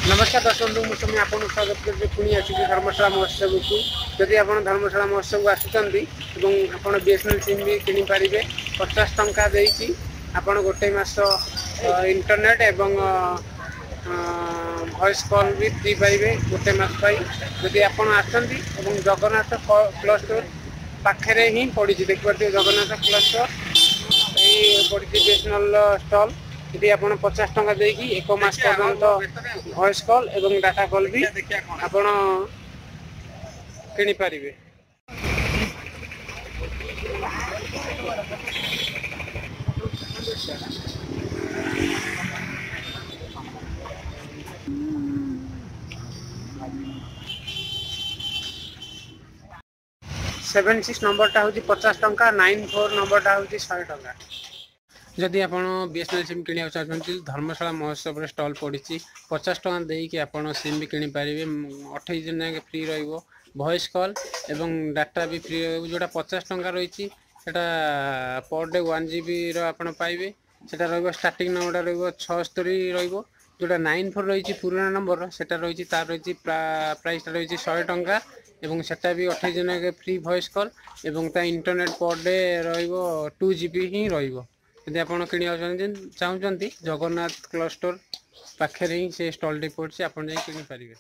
नमस्कार दर्शक बंधु मुझे आपको स्वागत करते पुणी आसिक धर्मशाला महोत्सव को जदि आप धर्मशाला महोत्सव को आसुँच बीएसएनएल सिम भी किनीपारे 50 टंका देकी आपड़ गोटे मस इंटरनेट एवं वॉइस कॉल भी दी पारे गोटे मस जदि आप जगन्नाथ क्लॉथ स्टोर पाखे ही पड़ी देखिए जगन्नाथ क्लॉथ स्टोर ये पड़ी बीएसएनएल स्टॉल ये आप 50 टंका देकी एक मास पर्यंत वॉइस कॉल एवं डाटा कॉल भी आपण किनी पारिबे। 76 नंबरटा हूँ 50 टंका 94 नंबरटा हूँ 100 टंका। जदि आप बीएसएनएल सिम किणा चाहते धर्मशाला महोत्सव स्टॉल पड़ी 50 टंका देकी आप सिम भी किनी पारे 28 दिन जाके फ्री रॉइस कॉल एवं डाटा भी फ्री जोटा 50 टंका रही पर डे 1 GB पाइबे से स्टार्टिंग नंबर रो 76 जोटा 94 रही पुराना नंबर से रही तार रही प्राइस रही 100 टंका एवं सेटा भी 28 दिन के फ्री वॉइस कॉल एवं इंटरनेट पर डे रो 2 GB ही रही आप चाहते जगन्नाथ क्लॉथ स्टोर पाखे ही से स्टॉल पड़ी आप किनी पारे।